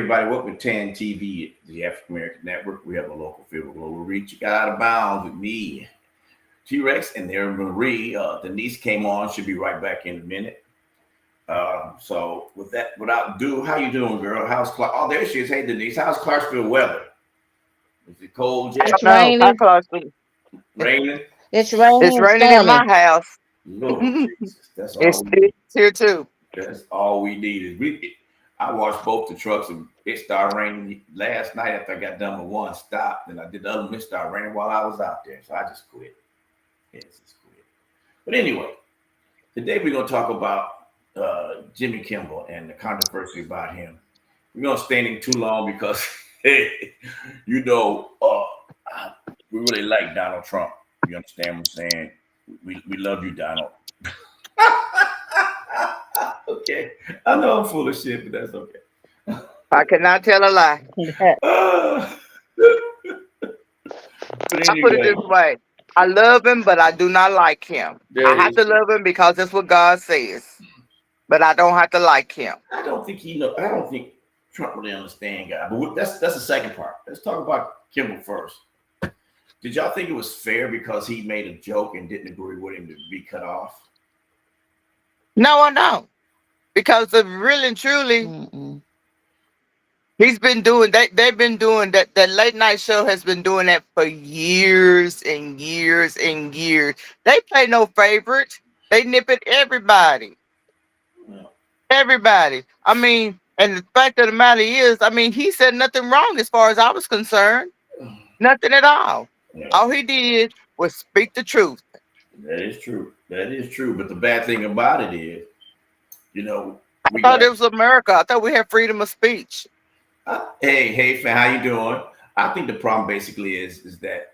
everybody. Welcome to 10 TV, the African American Network. We have a local feel global reach. You got out of bounds with me, T-Rex, and there Marie. Denise came on. She'll be right back in a minute. So with that, without ado, how you doing, girl? How's Clark? Oh, there she is. Hey, Denise. How's Clarksville weather? Is it cold yet? It's No, hi raining. Clarksville. Raining? It's raining It's and raining in my storming. house. Lord Jesus, that's It's all. here too. That's all we need is we. I washed both the trucks and it started raining last night after I got done with one stop. Then I did the other one. It started raining while I was out there, so I just quit. Yes, just quit. But anyway, today we're gonna talk about Jimmy Kimmel and the controversy about him. We're gonna stay in too long because you know we really like Donald Trump. You understand what I'm saying? We love you, Donald. Okay. I know I'm full of shit, but that's okay. I cannot tell a lie. Uh, but I put it anyway, this way. I love him, but I do not like him. I that have is to love him because that's what God says. But I don't have to like him. I don't think I don't think Trump really understand God. But that's the second part. Let's talk about Kimmel first. Did y'all think it was fair because he made a joke and didn't agree with him to be cut off? No, I don't. Because of really and truly, Mm-mm. he's been doing that. They've been doing that. That late night show has been doing that for years and years and years. They play no favorites. They nip at everybody. Well, Everybody. I mean, and the fact of the matter is, I mean, he said nothing wrong as far as I was concerned. Nothing at all. yeah, All he did was speak the truth. that is true. That is true. But the bad thing about it is, you know, I we thought got it was America. I thought we had freedom of speech. hey, fan, how you doing? I think the problem basically is that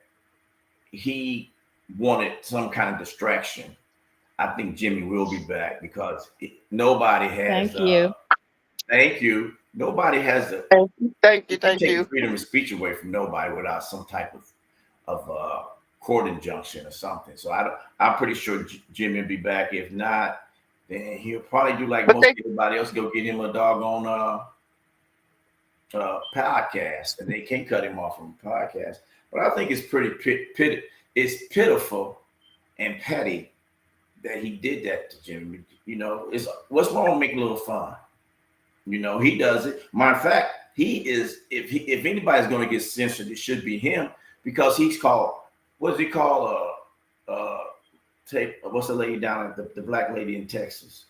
he wanted some kind of distraction. I think Jimmy will be back because nobody has. Thank you. Thank you. Nobody has a. Thank you. Thank you. You can Thank take the you. freedom of speech away from nobody without some type of court injunction or something. So I'm pretty sure Jimmy will be back. If not, then he'll probably do like But most they everybody else, go get him a doggone podcast, and they can't cut him off from the podcast. But I think it's pretty it's pitiful and petty that he did that to Jimmy. You know, it's what's wrong with making a little fun. You know, he does it. Matter of fact, he is. If anybody's going to get censored, it should be him because he's called. What's he called? Take what's the lady down at the black lady in Texas?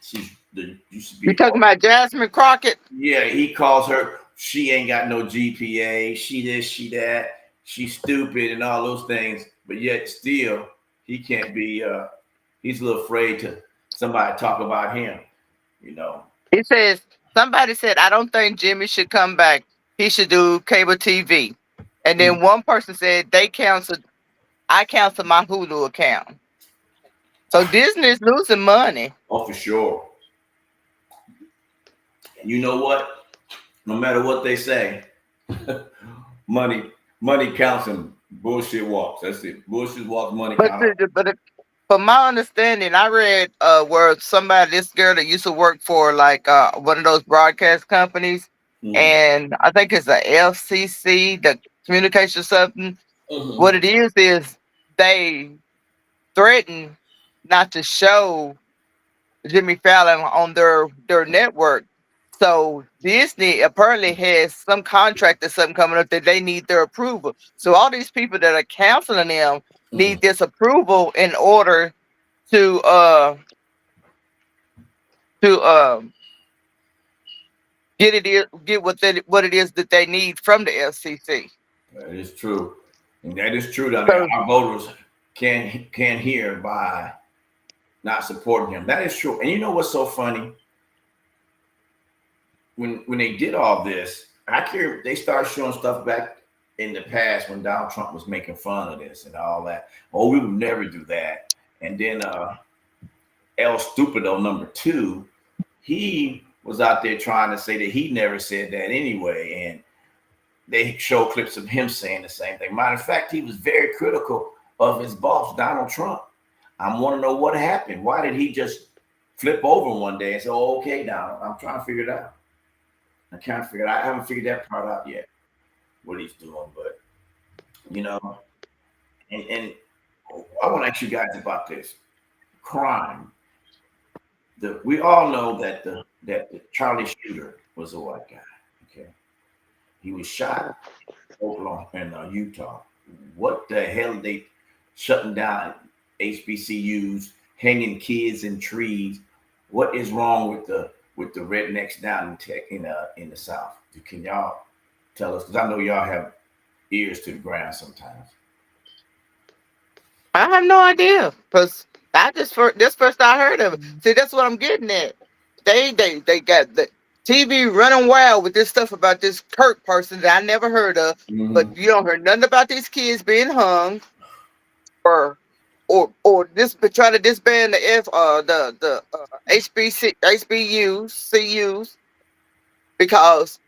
She's the used to You be. talking about Jasmine Crockett? Yeah, he calls her. She ain't got no GPA. She this, she that. She's stupid and all those things. But yet still, he can't be. He's a little afraid to somebody talk about him. You know. He says somebody said I don't think Jimmy should come back. He should do cable TV. And then one person said they canceled. I canceled my Hulu account. So Disney's losing money. Oh, for sure. And you know what? No matter what they say, money counts and bullshit walks. That's it. Bullshit walks, money But counts. from my understanding, I read where this girl that used to work for like one of those broadcast companies, Mm-hmm. and I think it's the FCC, the communication something. What it is they threaten not to show Jimmy Fallon on their network. So Disney apparently has some contract or something coming up that they need their approval. So all these people that are counseling them Mm-hmm. need this approval in order to uh to get what it is that they need from the FCC. That is true. And that is true. I mean, So our voters can hear by not supporting him. That is true. And you know what's so funny? When they did all this, they started showing stuff back in the past when Donald Trump was making fun of this and all that. Oh, we would never do that. And then El Stupido #2, he was out there trying to say that he never said that anyway. And they show clips of him saying the same thing. Matter of fact, he was very critical of his boss, Donald Trump. I want to know what happened. Why did he just flip over one day and say, oh, okay, Donald, I'm trying to figure it out. I can't figure. I haven't figured that part out yet. What he's doing, but you know, and I want to ask you guys about this crime. We all know that the Charlie shooter was a white guy. Okay, he was shot Oklahoma in Utah. What the hell are they shutting down HBCUs, hanging kids in trees? What is wrong with the rednecks down in the South? Can y'all tell us? Because I know y'all have ears to the ground sometimes. I have no idea because this first I heard of it. See, that's what I'm getting at. They got the TV running wild with this stuff about this Kirk person that I never heard of, but Mm-hmm. you don't hear nothing about these kids being hung or or this but try to disband the HBCUs CUs because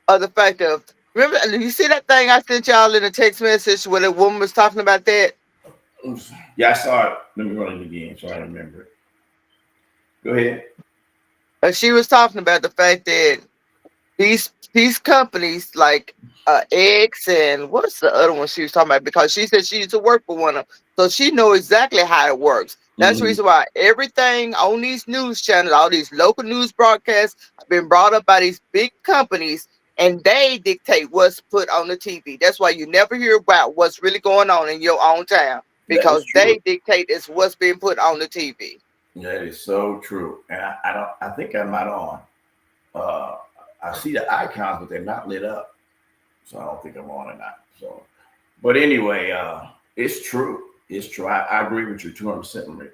of the fact of remember you see that thing I sent y'all in a text message where the woman was talking about that. Yeah, I saw it. Let me run it again so I remember it. Go ahead. She was talking about the fact that these companies like X and what's the other one she was talking about because she said she used to work for one of them, so she know exactly how it works. That's the Mm-hmm. reason why everything on these news channels, all these local news broadcasts, have been brought up by these big companies, and they dictate what's put on the TV. That's why you never hear about what's really going on in your own town That is because true. they dictate is what's being put on the TV. That is so true. And I don't. I think I'm not on. Uh, I see the icons, but they're not lit up, so I don't think I'm on or not. So, but anyway, it's true. It's true. I agree with you 200%.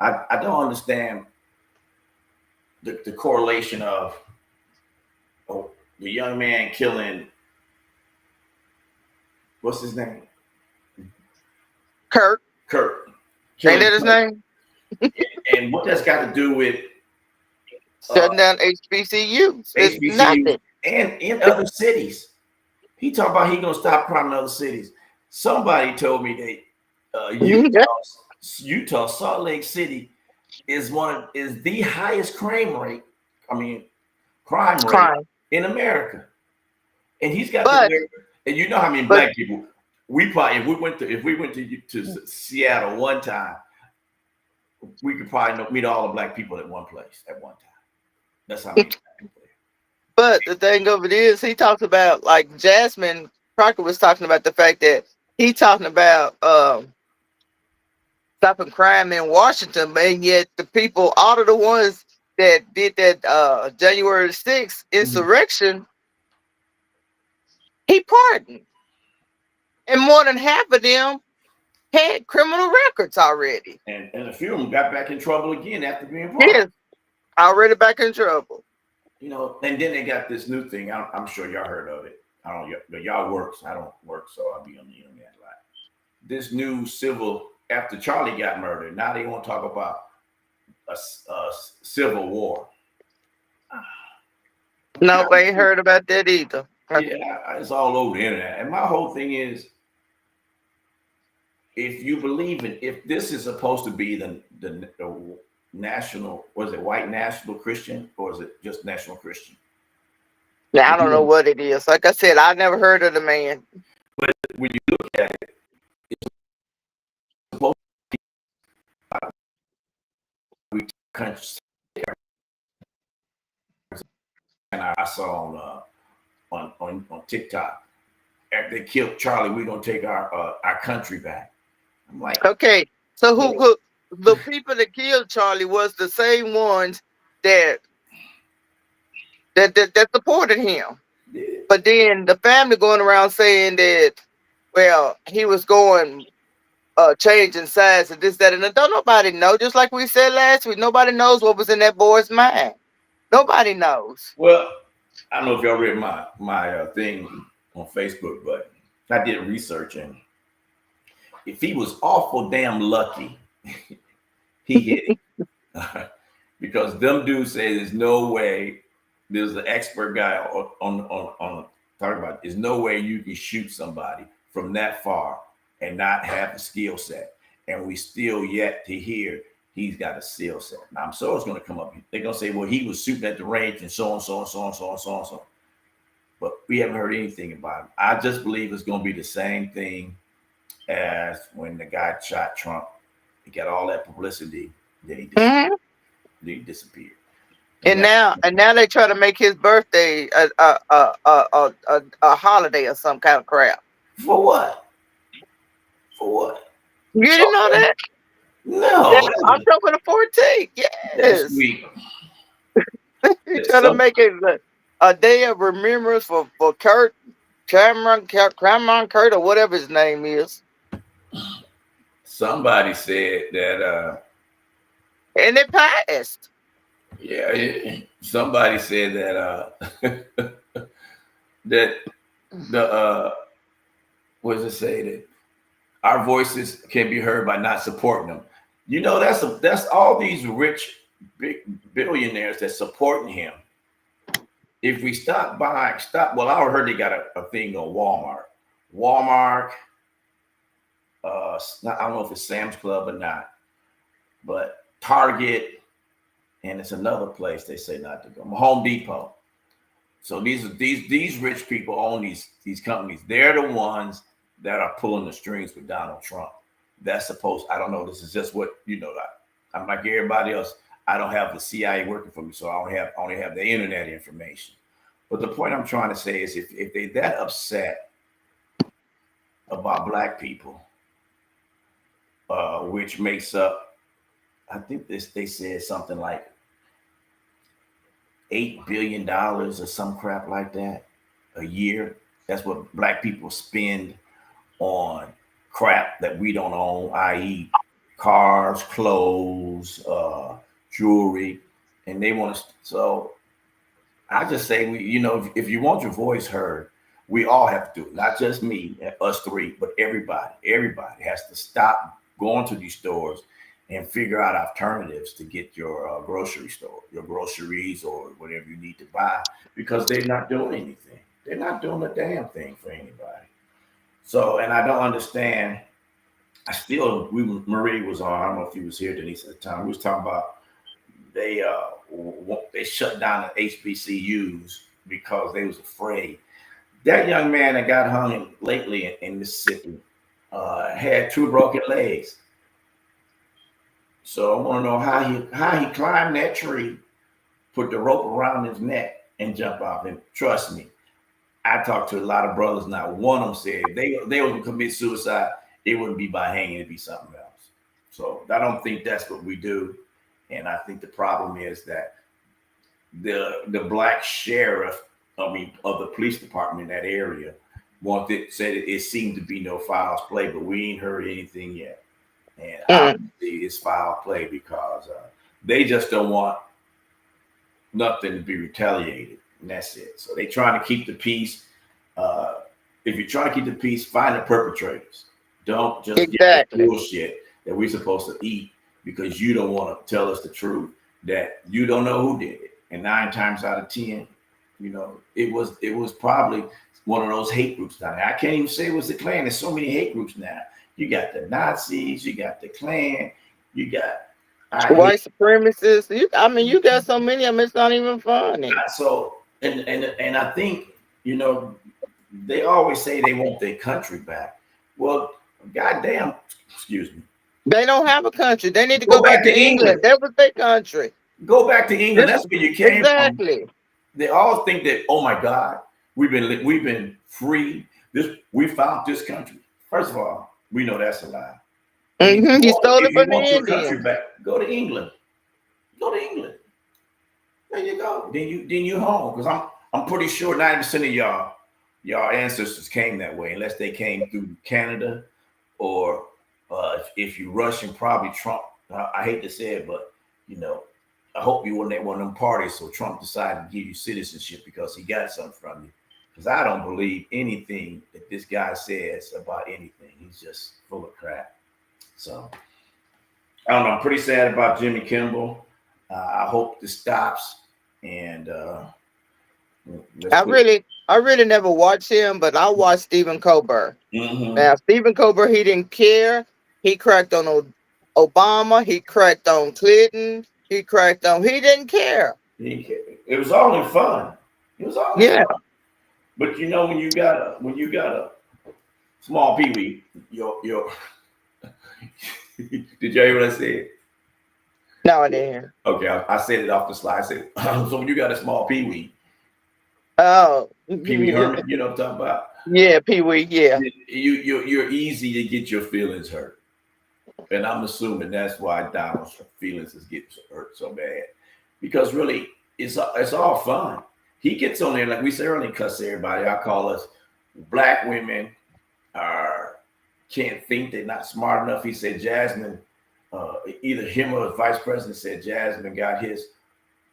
I don't understand the correlation of oh, the young man killing what's his name, Kirk, Kurt, ain't killing that his Kurt, name? and what that's got to do with uh, Shutting down HBCUs. It's HBCUs nothing. and in other cities. He talked about he gonna stop crime in other cities. Somebody told me that Utah, Salt Lake City is the highest crime rate. I mean, crime rate Crime. in America, and he's got the But nerve. And you know how many but black people we probably if we went to Seattle one time, we could probably meet all the black people at one place at one time. That's how many black people there. but the thing of it is he talks about like Jasmine Crockett was talking about the fact that he talking about stopping crime in Washington, and yet the people, all of the ones that did that January 6th Mhm. insurrection, he pardoned. And more than half of them had criminal records already. And a few of them got back in trouble again after being He pardoned. is already back in trouble. You know, and then they got this new thing. I'm sure y'all heard of it. I don't, but y'all work. So I don't work, so I'll be on the internet a lot. This new civil after Charlie got murdered. Now they want to talk about a civil war. I'm Nope, trying I to ain't see. heard about that either. Yeah, it's all over the internet. And my whole thing is, if you believe in, if this is supposed to be the national, was it white national Christian or is it just national Christian? Yeah, I If don't know you, what it is. Like I said, I never heard of the man. but when you look at it, it's supposed to be countries. And I saw on TikTok, if they killed Charlie, we're gonna take our country back. I'm like, Okay, so no. who the people that killed Charlie was the same ones that that supported him. But then the family going around saying that, well, he was going changing sides and this, that, and that. Don't nobody know. Just like we said last week, nobody knows what was in that boy's mind. Nobody knows. Well, I don't know if y'all read my thing on Facebook, but I did research, and if he was awful damn lucky, he hit it. Because them dudes say there's no way. There's an expert guy on talking about. There's no way you can shoot somebody from that far and not have the skill set. And we still yet to hear he's got a skill set. Now I'm sure it's going to come up. They're going to say, well, he was shooting at the range and so on, so on, so on, so on, so on, so on. But we haven't heard anything about him. I just believe it's going to be the same thing as when the guy shot Trump. He got all that publicity, then Mhm. he disappeared. And And that, now they try to make his birthday a holiday or some kind of crap. for what? For what? You didn't know Okay. that? Yeah, No, October the 14th. that's Yes. weak. He There's trying to some make it a day of remembrance for Kurt Cameron Kurt or whatever his name is. somebody said that And it passed. somebody said that that the what does it say that our voices can be heard by not supporting them. You know, that's all these rich big billionaires that supporting him. If we well, I heard they got a thing on Walmart, I don't know if it's Sam's Club or not, but Target, and it's another place they say not to go. Home Depot. So these rich people own these companies. They're the ones that are pulling the strings with Donald Trump. That's supposed. I don't know. This is just what you know. I'm like everybody else. I don't have the CIA working for me, so I only have the internet information. But the point I'm trying to say is, if they that upset about black people, which makes up, I think they said something like $8 billion or some crap like that a year. That's what black people spend on crap that we don't own, i.e., cars, clothes, jewelry, and they want to. So I just say, if you want your voice heard, we all have to do it. Not just me, us three, but everybody. Everybody has to stop going to these stores and figure out alternatives to get your grocery store, your groceries, or whatever you need to buy, because they're not doing anything. They're not doing a damn thing for anybody. So, and I don't understand. Marie was on. I don't know if he was here, Denise, at the time. We was talking about they shut down the HBCUs because they was afraid. That young man that got hung lately in Mississippi had two broken legs. So I want to know how he climbed that tree, put the rope around his neck, and jump off. And trust me, I talked to a lot of brothers. Not one of them said if they would commit suicide, it wouldn't be by hanging; it'd be something else. So I don't think that's what we do. And I think the problem is that the black sheriff, of the police department in that area, said it seemed to be no foul play, but we ain't heard anything yet. And obviously it's foul play because they just don't want nothing to be retaliated, and that's it. So they trying to keep the peace. If you're trying to keep the peace, find the perpetrators. Don't just get the bullshit that we're supposed to eat because you don't want to tell us the truth that you don't know who did it. And 9 times out of 10, it was probably one of those hate groups down there. I can't even say it was the Klan. There's so many hate groups now. You got the Nazis, you got the Klan, you got white supremacists. You got so many of them. It's not even funny. So and I think they always say they want their country back. Well, goddamn, excuse me. They don't have a country. They need to go back to England. That was their country. Go back to England. That's where you came from. They all think that, oh my God, we've been free. We found this country. First of all, we know that's a lie. You stole it from the Indians. Country back, go to England. Go to England. There you go. Then you home, because I'm pretty sure 90% of y'all ancestors came that way, unless they came through Canada, or if you Russian, probably Trump. I hate to say it, but I hope you weren't at one of them parties so Trump decided to give you citizenship because he got something from you. Because I don't believe anything that this guy says about anything. He's just full of crap. So I don't know. I'm pretty sad about Jimmy Kimmel. I hope this stops. And I really never watched him, but I watched Stephen Colbert. Mm-hmm. Now Stephen Colbert, he didn't care. He cracked on Obama. He cracked on Clinton. He cracked on. He didn't care. It was all in fun. It was all in Yeah. fun. But you know, when you got a small peewee, your did you hear what I said? No, I didn't. Okay, I said it off the slide. I said, so when you got a small peewee, Oh, Pee Wee Herman, you know what I'm talking about? yeah, Pee Wee. Yeah. You're easy to get your feelings hurt, and I'm assuming that's why Donald's feelings is getting hurt so bad, because really it's all fun. He gets on there like we say earlier, cuss everybody. I call us black women are can't think, they're not smart enough. He said Jasmine, either him or the vice president said Jasmine got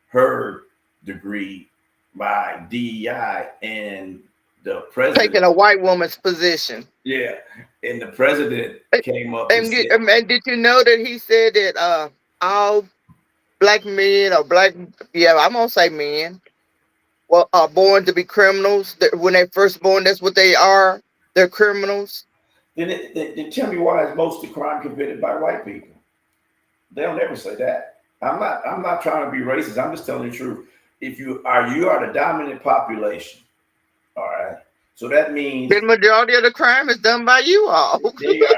her degree by DEI, and the president, Taking a white woman's position. yeah, and the president came up and said, And did you know that he said that all black men or black, yeah, I'm gonna say men, well, are born to be criminals. That when they first born, that's what they are. They're criminals. then tell me why is most of the crime committed by white people? They don't ever say that. I'm not trying to be racist. I'm just telling the truth. If you are the dominant population, all right. So that means The majority of the crime is done by you all. they are,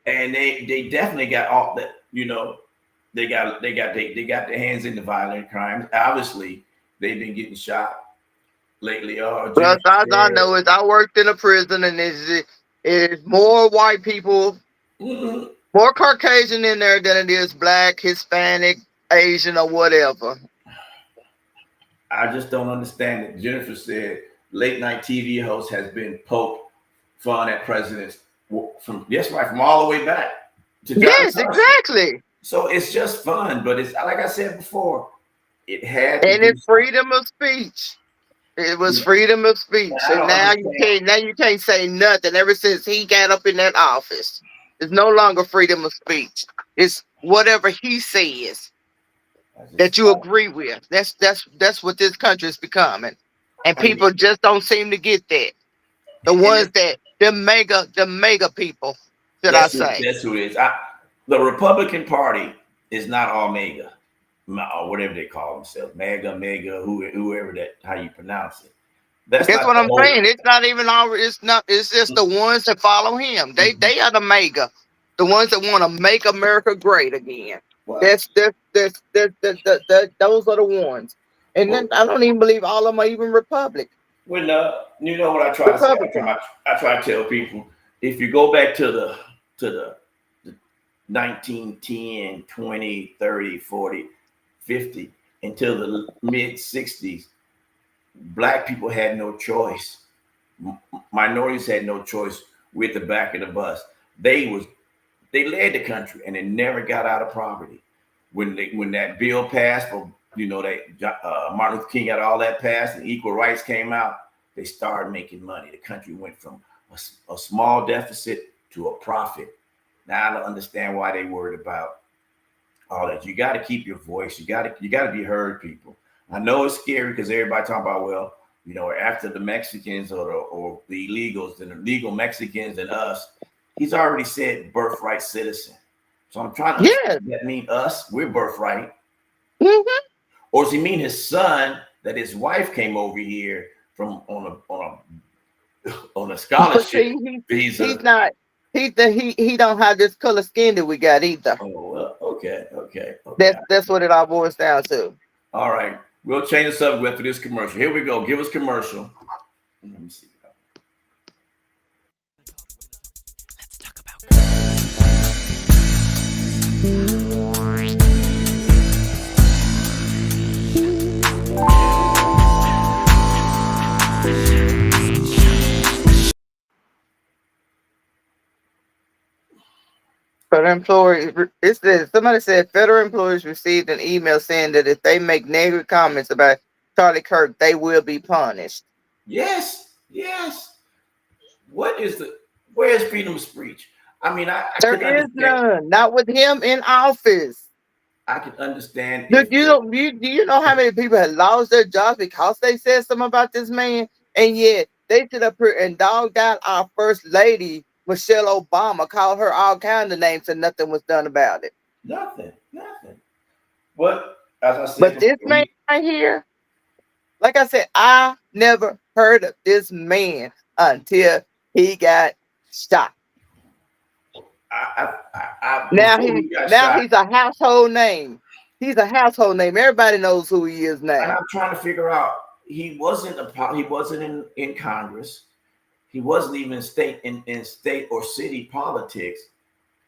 and they definitely got all that. You know, they got their hands in the violent crimes. Obviously, they've been getting shot lately. Oh, Well, Jennifer all I Garrett. know is I worked in a prison, and it's more white people, Mhm. more Caucasian in there than it is black, Hispanic, Asian, or whatever. I just don't understand it. Jennifer said late night TV host has been poked fun at presidents from yes, right, from all the way back to Johnny Yes, Carson. exactly. So it's just fun, but it's like I said before, it had to And do it's something. freedom of speech. It was You know, freedom of and speech, I and don't now you understand. can't. Now you can't say nothing. Ever since he got up in that office, it's no longer freedom of speech. It's whatever he says I just that you agree with. That's what this country is becoming, and I mean, people just don't seem to get that. The and ones that the mega people, should I say? that's who it is. The Republican Party is not all mega, or whatever they call themselves, mega, whoever that how you pronounce it. That's That's not what the I'm whole. saying. It's not even all. It's not. It's just the ones that follow him. They are the mega, the ones that want to make America great again. Well, Those are the ones. And then well, I don't even believe all of them are even when you know what I try to say, Republican. I try to tell people if you go back to the 1910, 20, 30, 40, 50 until the mid 60s, black people had no choice. Minorities had no choice with the back of the bus. They was they led the country and they never got out of poverty. When that bill passed for that Martin Luther King got all that passed and equal rights came out, they started making money. The country went from a small deficit to a profit. Now I don't understand why they worried about all that. You got to keep your voice. You got to be heard, people. I know it's scary because everybody talking about, well, after the Mexicans or the illegals, then the legal Mexicans and us. He's already said birthright citizen. So I'm trying to understand, Yes. does that mean us? We're birthright. Hmm. Or does he mean his son that his wife came over here from on a But scholarship see, he's visa? not. He don't have this color skin that we got either. Oh, well, okay. That's what it all boils down to. All right. We'll change the subject after this commercial. Here we go. Give us commercial. Let me see. Federal employees, it says somebody said federal employees received an email saying that if they make negative comments about Charlie Kirk, they will be punished. Yes. What is where's freedom of speech? I mean, I There could is understand. none, not with him in office. I could understand Look, if you don't you do you know how many people have lost their jobs because they said something about this man, and yet they sit up here and dogged out our first lady Michelle Obama, called her all kinds of names, and nothing was done about it. Nothing, nothing. But as I said But this before, man right here, like I said, I never heard of this man until he got shot. Now before he he got now shot, he's a household name. He's a household name. Everybody knows who he is and now. I'm trying to figure out. He wasn't in Congress. He wasn't even in state or city politics.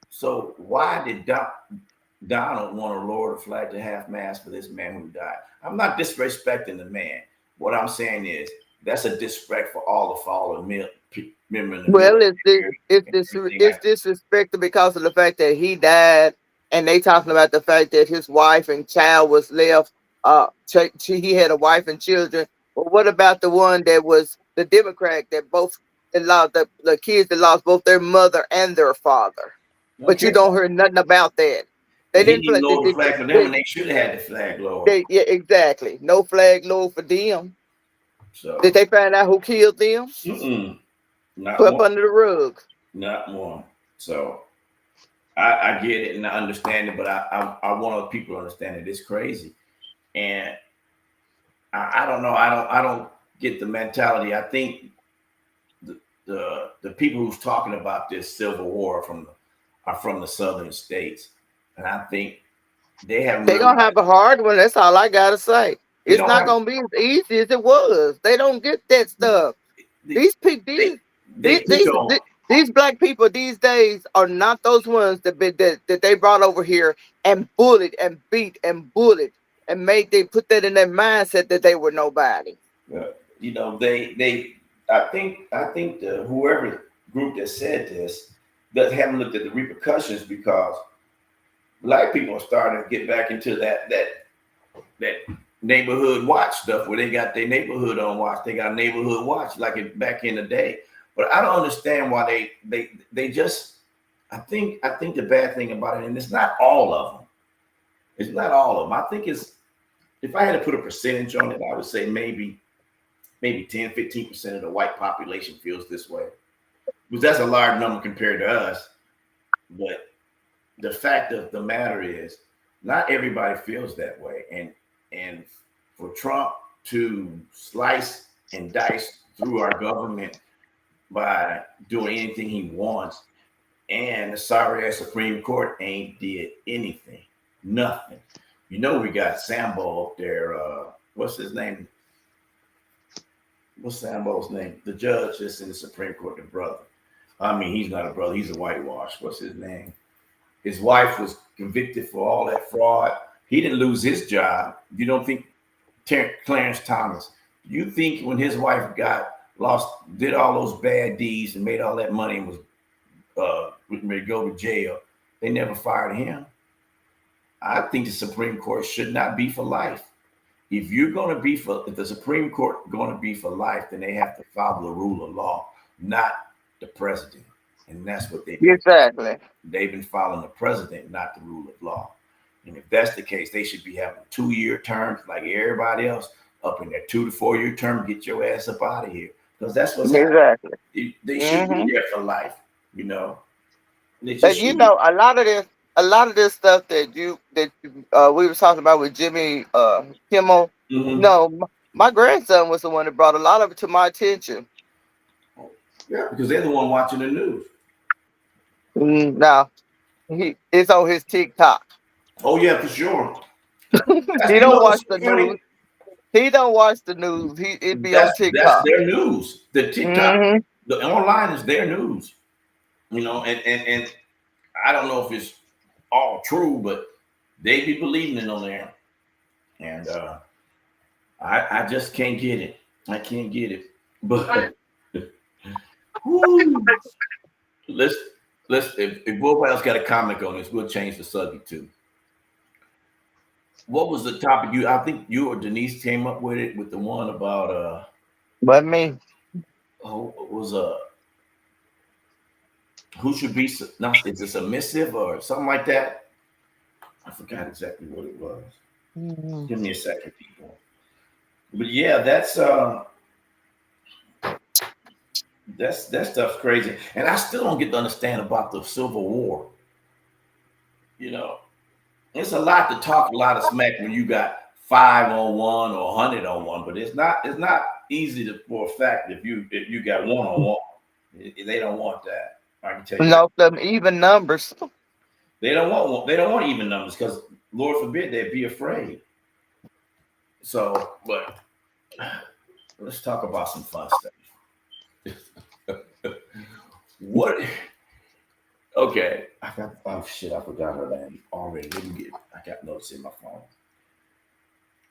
So why did Donald want to lower the flag to half mast for this man who died? I'm not disrespecting the man. What I'm saying is that's a disrespect for all the fallen men in the Well, military and everything it's like that. disrespected because of the fact that he died, and they talking about the fact that his wife and child was left. He had a wife and children. But what about the one that was the Democrat that lost the kids that lost both their mother and their father? But you Okay. don't hear nothing about that. They And he didn't didn't flag. lower the flag for them, and they should have had the flag lowered. Yeah, exactly. No flag low for them. Did So, they find out who killed them? mm-mm, not Swept one, under the rug. not one. So I get it and I understand it, but I want other people to understand it. It's crazy, and I don't know. I don't get the mentality. I think the people who's talking about this civil war are from the southern states, and I think they haven't They're gonna realized have a hard one. That's all I gotta say. they It's don't not have gonna be as easy as it was. They don't get that stuff. they These people, they pick on. these black people these days are not those ones that they brought over here and bullied and beat and bullied and made they put that in their mindset that they were nobody. They I think the whoever group that said this that haven't looked at the repercussions because black people are starting to get back into that neighborhood watch stuff where they got their neighborhood on watch. They got neighborhood watch like back in the day. But I don't understand why they just. I think the bad thing about it, and it's not all of them. It's not all of them. I think it's if I had to put a percentage on it, I would say maybe 10, 15% of the white population feels this way. But that's a large number compared to us. But the fact of the matter is, not everybody feels that way. And for Trump to slice and dice through our government by doing anything he wants, and the sorry ass Supreme Court ain't did anything, nothing. We got Sambo up there. What's his name? What's Sambo's name? The judge that's in the Supreme Court, the brother. I mean, he's not a brother. He's a whitewash. What's his name? His wife was convicted for all that fraud. He didn't lose his job. You don't think Clarence Thomas? You think when his wife got lost, did all those bad deeds and made all that money and was ready to go to jail, they never fired him? I think the Supreme Court should not be for life. If the Supreme Court going to be for life, then they have to follow the rule of law, not the president. And that's what they've been. Exactly. They've been following the president, not the rule of law. And if that's the case, they should be having 2-year terms like everybody else up in their 2 to 4 year term. Get your ass up out of here because that's what's happening. Exactly. They should be Hmm. there for life. You know, they But just you should be. know, a lot of this stuff we were talking about with Jimmy Kimmel. Mhm. No, my grandson was the one that brought a lot of it to my attention. Yeah, because they're the one watching the news. Now it's on his TikTok. Oh yeah, for sure. He You don't know what's watch so the news. funny? He don't watch the news. It be on That's TikTok. their news. The TikTok, Hmm. the online is their news. And I don't know if it's all true, but they be believing it on there. And I just can't get it. I can't get it. But whoo, let's if Bob else got a comment on this, we'll change the subject too. What was the topic I think you or Denise came up with it with the one about But me, was who should be not is it submissive or something like that? I forgot exactly what it was. Give me a second, people. But yeah, that's that stuff's crazy. And I still don't get to understand about the Civil War. You know, It's a lot to talk a lot of smack when you got 5-on-1 or 100-on-1, but it's not easy to, for a fact if you got 1-on-1. They don't want that. I can tell you that. No, them even numbers. They don't want even numbers because Lord forbid they'd be afraid. So, but let's talk about some fun stuff. What? Okay, I got. Oh shit! I forgot her name already. Let me get. I got notes in my phone.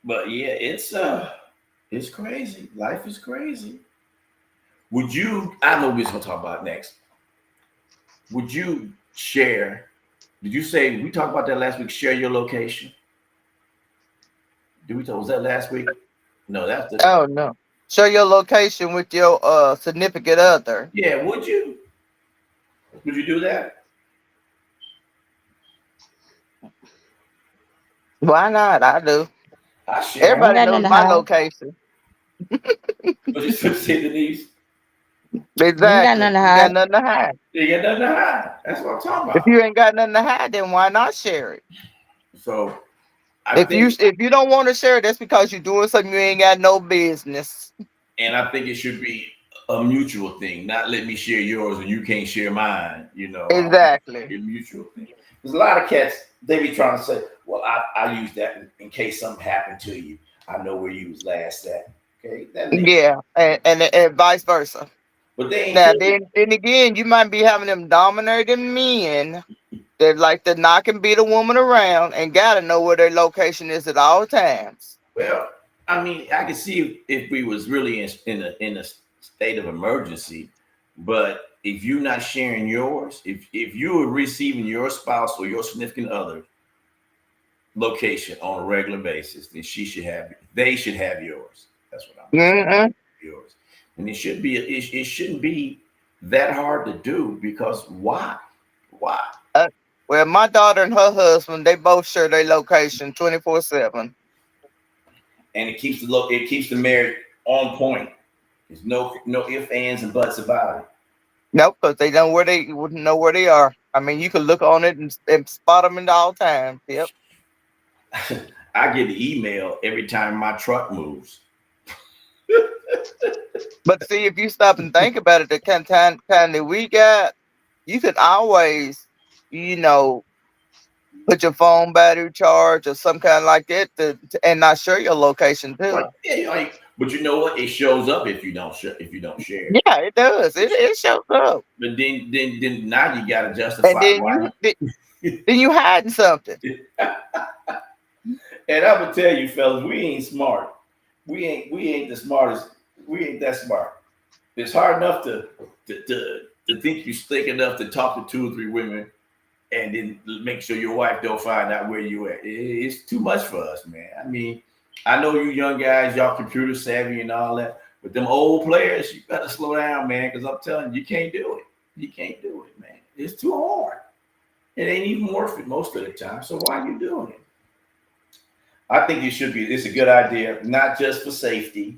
But yeah, it's crazy. Life is crazy. Would you? I know we're gonna talk about next. Would you share? Did you say we talked about that last week? Share your location. Did we talk? Was that last week? No, that's the. Oh no. Show your location with your significant other. Yeah, would you? Would you do that? Why not? I do. I share. I ain't Everybody got knows nothing to my hide. location. What you say, Denise? You ain't got Exactly. nothing to You got hide. nothing to hide. You got nothing to hide. That's what I'm talking If about. you ain't got nothing to hide, then why not share it? So I If you think, if you don't want to share it, that's because you're doing something you ain't got no business. and I think it should be a mutual thing. Not let me share yours and you can't share mine. I think it should Exactly. be a mutual thing. There's a lot of cats. They be trying to say, "Well, I use that in case something happened to you. I know where you was last at." Okay, that makes. Yeah, and vice versa. But they ain't Now, telling. then again, you might be having them dominating men that like to knock and beat a woman around and gotta know where their location is at all times. Well, I mean, I can see if we was really in a state of emergency, but if you're not sharing yours, if you are receiving your spouse or your significant other location on a regular basis, then they should have yours. That's what I'm gonna say. Mm-mm. Yours, and it shouldn't be that hard to do because why? Why? Uh, well, my daughter and her husband, they both share their location 24/7. And it keeps the marriage on point. There's no ifs, ands, and buts about it. Nope, because they know where they wouldn't know where they are. I mean, you can look on it and spot them in all times. Yep. I get the email every time my truck moves. But see, if you stop and think about it, the kind that we got, you could always, you know, put your phone battery charge or some kind like that and not share your location Like, too. yeah, but you know what? It shows up if you don't share. Yeah, it does. It shows up. But then now you gotta And justify then why. then you hiding something. And I'm gonna tell you, fellas, we ain't smart. We ain't the smartest. We ain't that smart. It's hard enough to think you slick enough to talk to 2 or 3 women and then make sure your wife don't find out where you at. It's too much for us, man. I mean, I know you young guys, y'all computer savvy and all that, but them old players, you better slow down, man, because I'm telling you, you can't do it. You can't do it, man. It's too hard. It ain't even worth it most of the time. So why are you doing it? I think it's a good idea, not just for safety,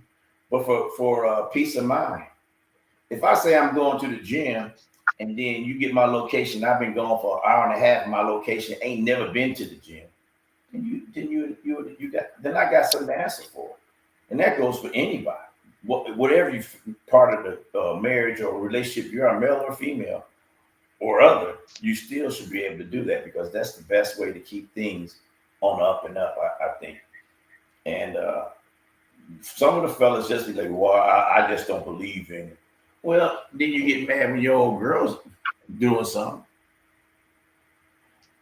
but for peace of mind. If I say I'm going to the gym and then you get my location, I've been gone for an hour and a half. My location ain't never been to the gym. Then I got something to answer for, and that goes for anybody. Whatever you part of the marriage or relationship, you're a male or female or other, you still should be able to do that because that's the best way to keep things on the up and up. I think, and some of the fellas just be like, "Well, I just don't believe in it." Well, then you get mad when your old girl's doing something.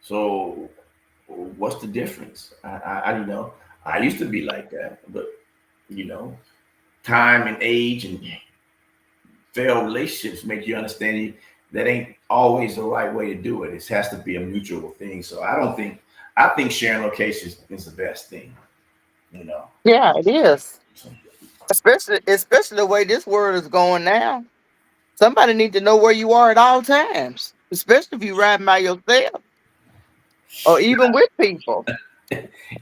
So, what's the difference? I used to be like that, but you know, time and age and failed relationships make you understand that ain't always the right way to do it. It has to be a mutual thing. So I think sharing locations is the best thing. You know. Yeah, it is. So, Especially the way this world is going now. Somebody need to know where you are at all times. Especially if you riding by yourself or even with people.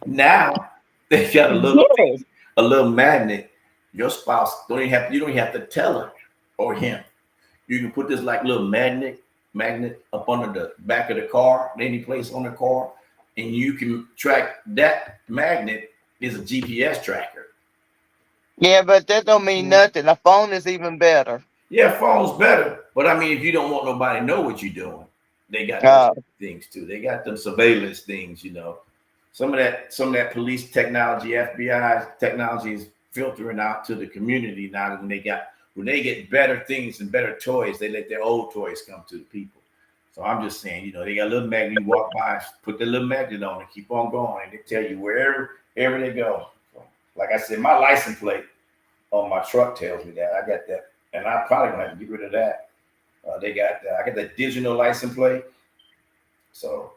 now they got a little Yes. thing, a little magnet. Your spouse you don't even have to tell her or him. You can put this like little magnet up under the back of the car, any place on the car, and you can track that magnet is a GPS tracker. Yeah, but that don't mean nothing. A phone is even better. Yeah, phone's better, but I mean, if you don't want nobody to know what you're doing, they got those things too. They got them surveillance things, you know. Some of that police technology, FBI technology is filtering out to the community now. When they get better things and better toys, they let their old toys come to the people. So I'm just saying, you know, they got a little magnet. You walk by, put the little magnet on, and keep on going, and they tell you wherever they go. So, like I said, my license plate on my truck tells me that. I got that, and I probably gonna have to get rid of that. I got that digital license plate, so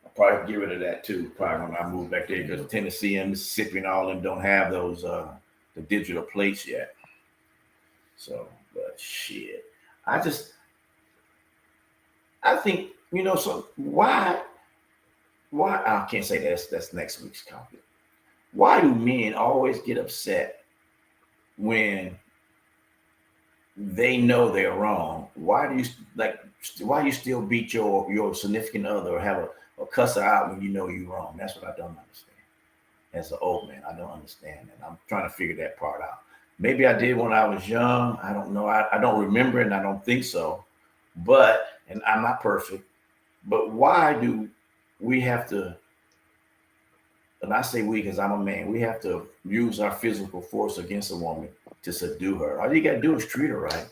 I'll probably get rid of that too. Probably when I move back there, because Tennessee and Mississippi and all of them don't have those the digital plates yet. So, but shit, I think, you know, so why I can't say that's next week's topic. Why do men always get upset when they know they're wrong? Why you still beat your significant other or have a cuss her out when you know you're wrong? That's what I don't understand. As an old man, I don't understand that. I'm trying to figure that part out. Maybe I did when I was young. I don't know. I don't remember it, and I don't think so. But, and I'm not perfect, but why do we have to, and I say we because I'm a man, we have to use our physical force against a woman to subdue her? All you got to do is treat her right.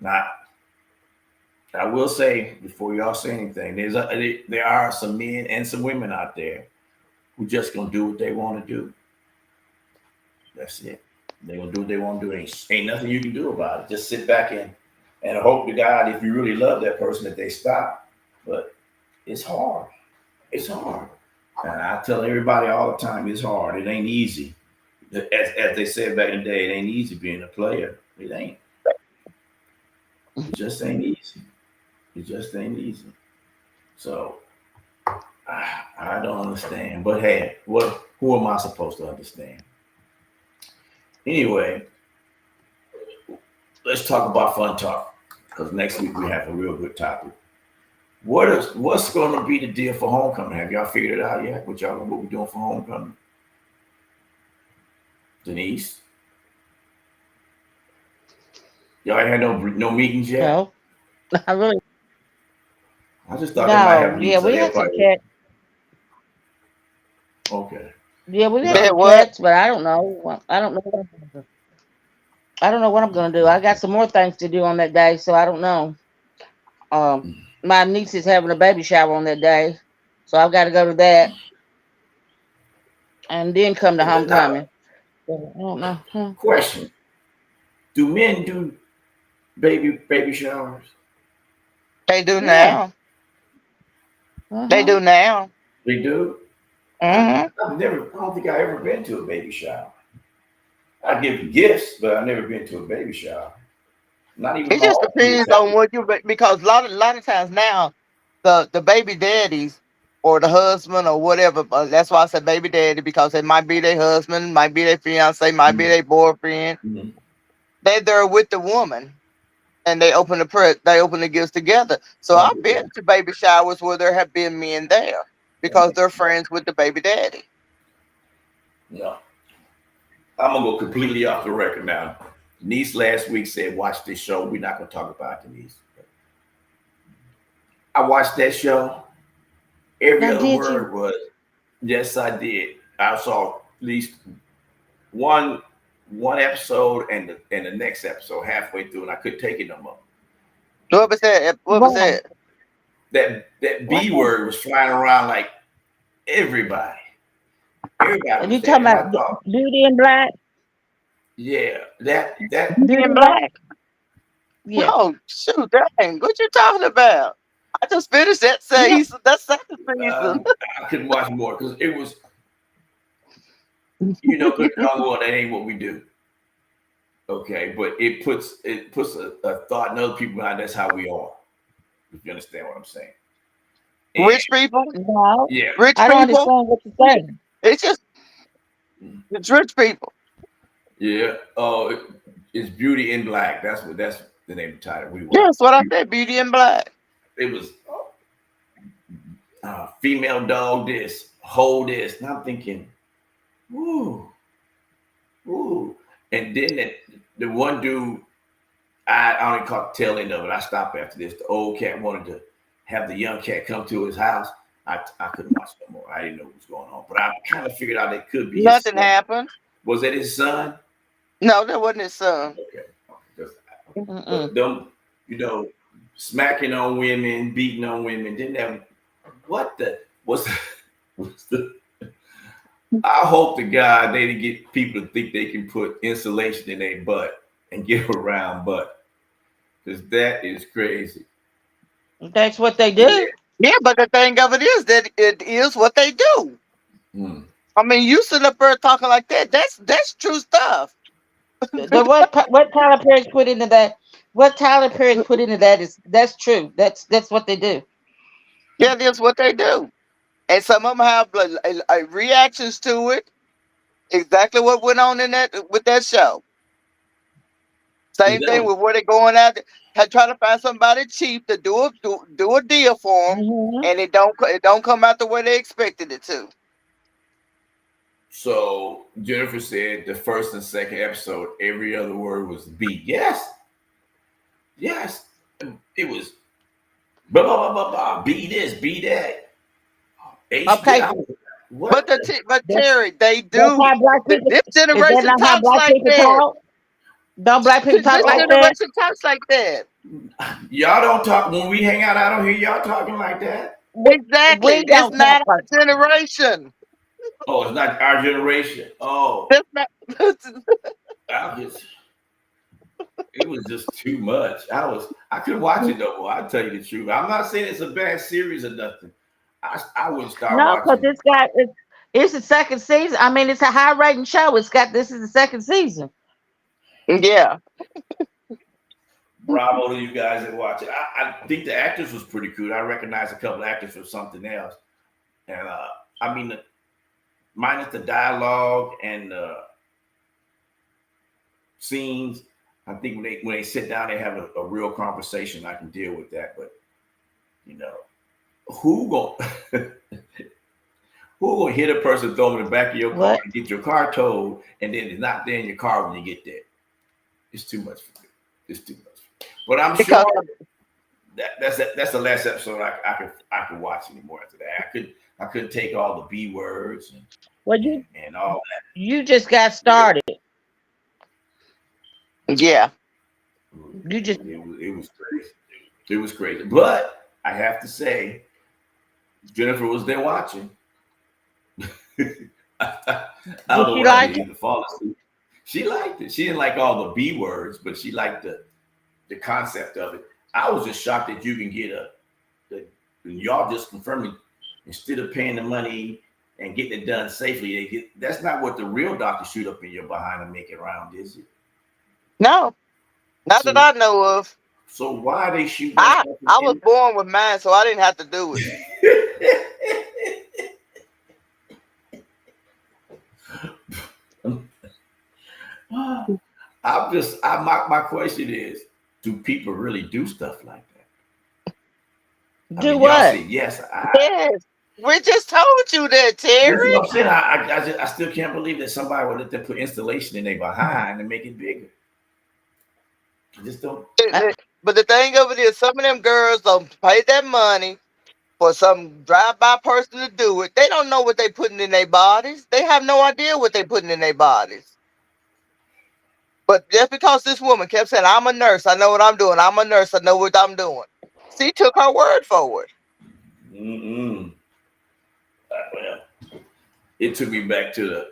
Now, I will say, before y'all say anything, there are some men and some women out there who just going to do what they want to do. That's it. They're going to do what they want to do. Ain't nothing you can do about it. Just sit back and hope to God, if you really love that person, that they stop. But it's hard. It's hard. And I tell everybody all the time, it's hard. It ain't easy. As they said back in the day, it ain't easy being a player. It ain't. It just ain't easy. It just ain't easy. So I don't understand. But hey, who am I supposed to understand? Anyway, let's talk about fun talk, because next week we have a real good topic. What's going to be the deal for homecoming? Have y'all figured it out yet? What we doing for homecoming? Denise, y'all ain't had no meetings yet? No, I really. I just thought they might have No, meetings. yeah, So we got some everybody. cats. Okay. Yeah, we got Said some what? cats, but I don't know. I don't know. I don't know what I'm gonna do. I got some more things to do on that day, so I don't know. Um, my niece is having a baby shower on that day, so I've got to go to that and then come to homecoming. So, I don't know. Question: do men do baby showers? They do Yeah. now. They Uh-huh. do now. They do. Hmm I don't think I ever been to a baby shower. I give gifts, but I've never been to a baby shower. Not even It my just own kids depends have. on what you because a lot of times now the baby daddies or the husband or whatever. That's why I said baby daddy, because it might be their husband, might be their fiance, might be their boyfriend. Mm-hmm. They're there with the woman, and they open the gifts together. So I've Okay. been to baby showers where there have been men there because they're friends with the baby daddy. No, I'm gonna go completely off the record now. Denise last week said, "Watch this show." We're not gonna talk about Denise. I watched that show. Every Now, other did you? word was, "Yes, I did." I saw at least one episode and the next episode halfway through, and I couldn't take it no more. What was that? What was Why? that? That Why? B word was flying around like everybody. Everybody Are was you there, talking and about I thought, Beauty in Black? yeah, that Beauty Beauty in in Black? Black? Yeah. Oh shoot, dang! What you talking about? I just finished that Yeah. season. That's second season. I couldn't watch more because it was, you know, good and all, well, that ain't what we do. Okay, but it puts a thought in other people mind. That's how we are. If you understand what I'm saying. And Rich people, No, yeah, rich I don't people. understand what you're saying. It's just it's rich people. yeah. Oh, it's Beauty in Black. That's the name of the title we Yeah, watched. that's what I said. Beauty in Black. It was female dog this, hold this. And I'm thinking, woo, woo. And then the one dude, I only caught the tail end of it. I stopped after this. The old cat wanted to have the young cat come to his house. I couldn't watch no more. I didn't know what was going on. But I kind of figured out it could be his Nothing son. happened. Was that his son? No, that wasn't his son. Okay. But them, smacking on women, beating on women, didn't have what the what's the I hope to God they didn't get people to think they can put insulation in their butt and get around butt. Because that is crazy. That's what they do. Yeah, but the thing of it is that it is what they do. I mean, you sitting up there talking like that. That's true stuff. What Tyler Perry put into that? What Tyler Perry put into that that's true. That's what they do. Yeah, that's what they do. And some of them have reactions to it. Exactly what went on in that with that show. Same thing with where they're going out, trying to find somebody cheap to do a deal for them, and it don't come out the way they expected it to. So Jennifer said the first and second episode, every other word was beat. Yes. It was blah blah blah blah blah. Be this, be that. Okay. But Terry, they do. This Is generation that not how talks black like people that. talk? Don't black people talk This like that? generation talks like that. Y'all don't talk when we hang out. I don't hear y'all talking like that. Exactly. We don't It's not talk our like that. generation. Oh, it's not our generation. Oh, That's not. it was just too much. I couldn't watch it no more. I'll tell you the truth. I'm not saying it's a bad series or nothing. I wouldn't start No, because watching. it's the second season. I mean, it's a high rating show. This is the second season. Yeah. Bravo to you guys that watch it. I think the actors was pretty cool. I recognize a couple of actors from something else. And I mean, minus the dialogue and scenes, I think when they sit down, they have a real conversation. I can deal with that. But who gonna hit a person, throw them in the back of your car and get your car towed, and then it's not there in your car when you get there? It's too much for me. It's too much. But I'm sure that's the last episode I could watch anymore after that. I couldn't take all the B words and all that. You just got started. Yeah. It was crazy. It was crazy. But I have to say, Jennifer was there watching. I don't know what I did to fall asleep. She liked it. She didn't like all the B words, but she liked the concept of it. I was just shocked that you can get y'all just confirming, instead of paying the money and getting it done safely, that's not what the real doctor shoot up in your behind and make it round, is it? No, not that I know of. So why are they shooting? I was born with mine, so I didn't have to do it. My question is, do people really do stuff like that? Do what? Say, yes. Yes. We just told you that, Terry. That's what I'm saying. I still can't believe that somebody would let them put installation in their behind and make it bigger. I just don't. But the thing of it is, some of them girls don't pay that money for some drive-by person to do it. They don't know what they're putting in their bodies. They have no idea what they're putting in their bodies. But just because this woman kept saying, I'm a nurse, I know what I'm doing. I'm a nurse, I know what I'm doing. She took her word for it. Well, it took me back to the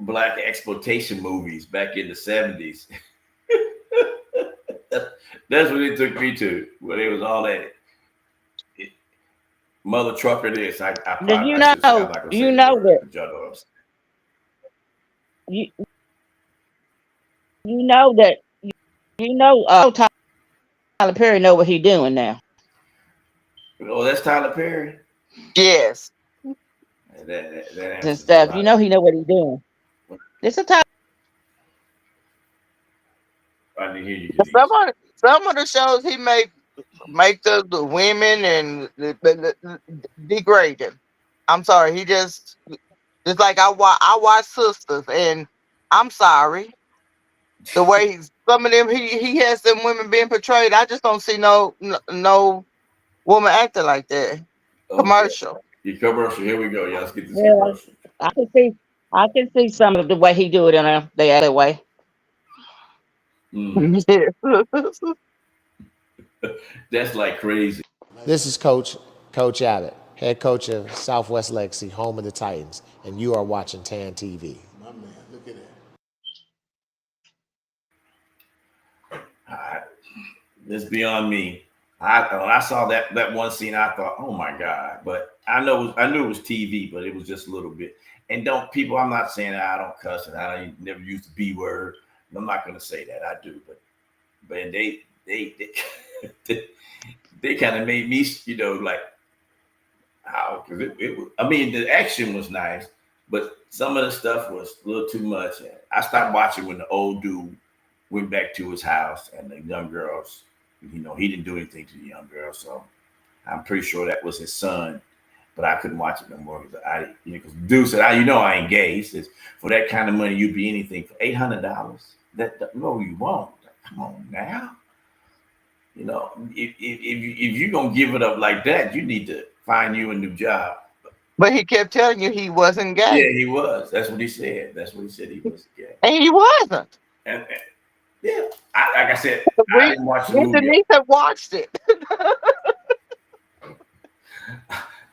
black exploitation movies back in the 70s. That's what it took me to, where it was all that mother trucker this. You know Tyler Perry know what he doing now. Oh, that's Tyler Perry? Yes. And stuff. He know what he's doing. It's a Tyler. I didn't hear you. Some of the shows he make the women and degrade them. I'm sorry. He just like I watch Sisters, and I'm sorry the way some of them he has them women being portrayed. I just don't see no woman acting like that. Okay. Commercial. Your commercial. Here we go. Yeah, let's get this Yeah, commercial. I can see. I can see some of the way he do it in there. They act that way. Mm, Yeah. that's like crazy. This is Coach Abbott, head coach of Southwest Legacy, home of the Titans, and you are watching Tan TV. My man, look at that. It's beyond me. When I saw that one scene, I thought, oh my God. But I knew it was TV, but it was just a little bit. And don't people, I'm not saying that I don't cuss and I don't never use the B word. I'm not gonna say that. I do, but they they kind of made me, like how, because I mean the action was nice, but some of the stuff was a little too much. And I stopped watching when the old dude went back to his house and the young girls, he didn't do anything to the young girls. So I'm pretty sure that was his son, but I couldn't watch it no more because dude said, I ain't gay. He says, for that kind of money, you'd be anything for $800. No, you won't. Come on now. If you're going to give it up like that, you need to find you a new job. But he kept telling you he wasn't Yeah, gay, he was. That's what he said. That's what he said. He was gay. and he wasn't. And yeah, like I said, I We didn't watch the me and movie. Denise have watched it,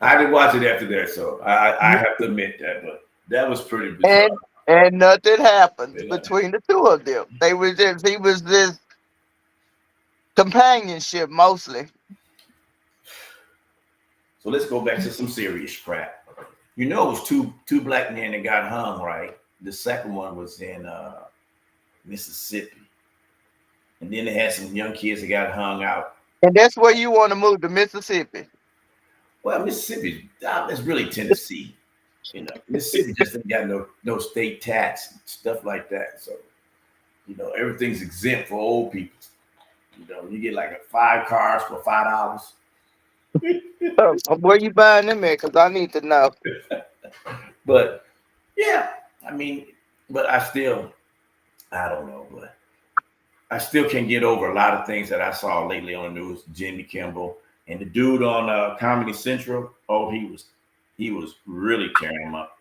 I didn't watch it after that, so I have to admit that. But that was pretty bizarre. and nothing happened You know? between the two of them. He was this companionship mostly. So let's go back to some serious crap. It was two black men that got hung, right? The second one was in Mississippi, and then they had some young kids that got hung out. And that's where you want to move to Mississippi. Well, Mississippi, it's really Tennessee. Mississippi just ain't got no state tax and stuff like that. So, everything's exempt for old people. You get like 5 cars for $5. Where you buying them at? Because I need to know. But yeah, I mean, but I don't know, but I still can't get over a lot of things that I saw lately on the news. Jimmy Kimmel and the dude on Comedy Central. Oh, he was really tearing him up.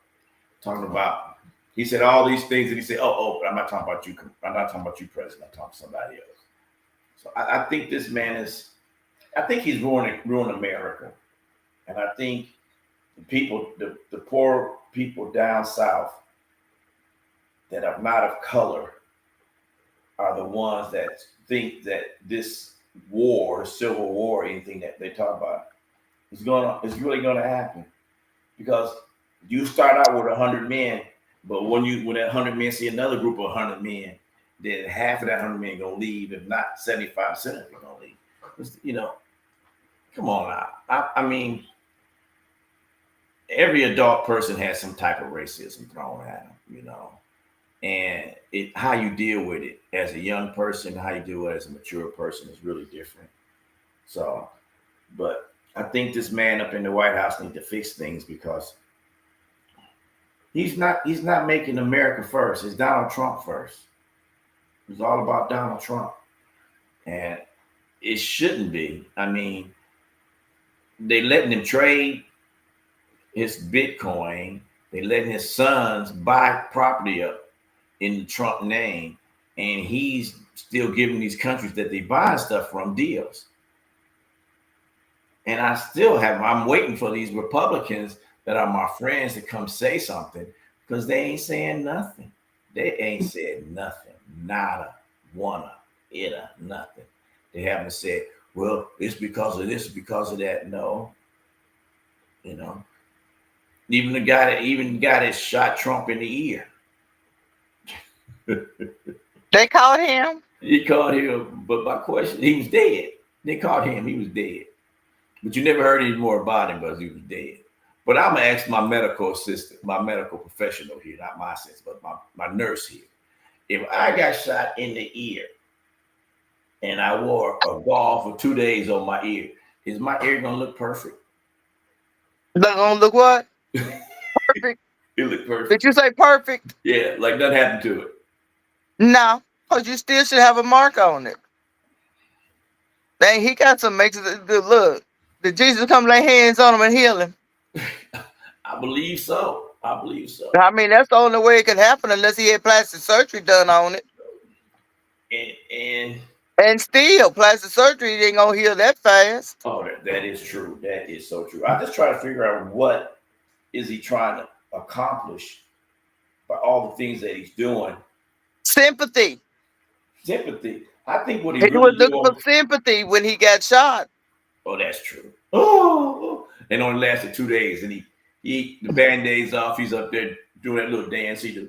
Talking about, he said all these things, and he said, but I'm not talking about you. I'm not talking about you, President. I'm talking to somebody else. So I think this man I think he's ruining America. And I think the poor people down south that are not of color are the ones that think that this war, Civil War, anything that they talk about, is really gonna happen. Because you start out with 100 men, but when that 100 men see another group of 100 men, then half of that 100 men gonna leave, if not 75% of them gonna leave. Come on now. I mean, every adult person has some type of racism thrown at them, and how you deal with it as a young person, how you deal with it as a mature person is really different. So, but I think this man up in the White House needs to fix things because he's not making America first. It's Donald Trump first. It's all about Donald Trump, and it shouldn't be. I mean, they letting him trade his Bitcoin. They letting his sons buy property up in the Trump name, and he's still giving these countries that they buy stuff from deals. And I'm waiting for these Republicans that are my friends to come say something, because they ain't saying nothing. They ain't said nothing. Nada, wanna, ita, nothing. They haven't said, well, it's because of this, because of that. No. Even the guy that shot Trump in the ear. They caught him. He caught him, but my question, he was dead. They caught him, he was dead. But you never heard any more about him because he was dead. But I'm gonna ask my medical assistant, my medical professional here, not my assistant, but my nurse here. If I got shot in the ear and I wore a gauze for 2 days on my ear, is my ear gonna look perfect? They're gonna look what? Perfect. It looked Did perfect. you say perfect? Yeah, like nothing happened to it. No, because you still should have a mark on it. Dang, he got some makes it good look. Did Jesus come lay hands on him and heal him? I believe so. I believe so. I mean, that's the only way it could happen unless he had plastic surgery done on it. And And still, plastic surgery ain't gonna heal that fast. oh, that is true. That is so true. I just try to figure out what is he trying to accomplish by all the things that he's doing. Sympathy. Sympathy. I think what he He was really looking for doing. sympathy when he got shot. Oh, that's true. Oh, and only lasted 2 days, and he the band-aids off. He's up there doing that little dance. He do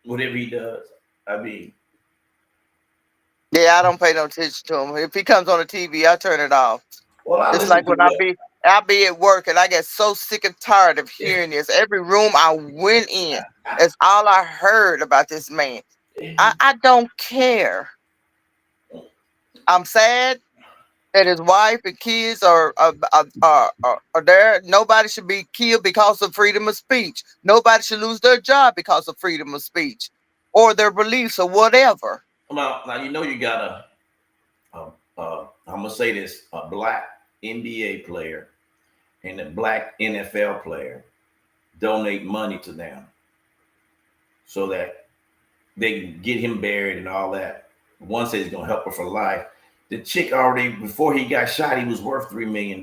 whatever he does. I mean, Yeah, I don't pay no attention to him. If he comes on the TV, I turn it off. well, I It's listen like to when what. I be at work and I get so sick and tired of hearing this. Every room I went in, that's all I heard about this man. I don't care. I'm sad that his wife and kids are there. Nobody should be killed because of freedom of speech. Nobody should lose their job because of freedom of speech or their beliefs or whatever. Now you know you got I'm gonna say this: a black NBA player and a black NFL player donate money to them so that they can get him buried and all that. One says he's gonna help her for life. The chick already before he got shot, he was worth $3 million.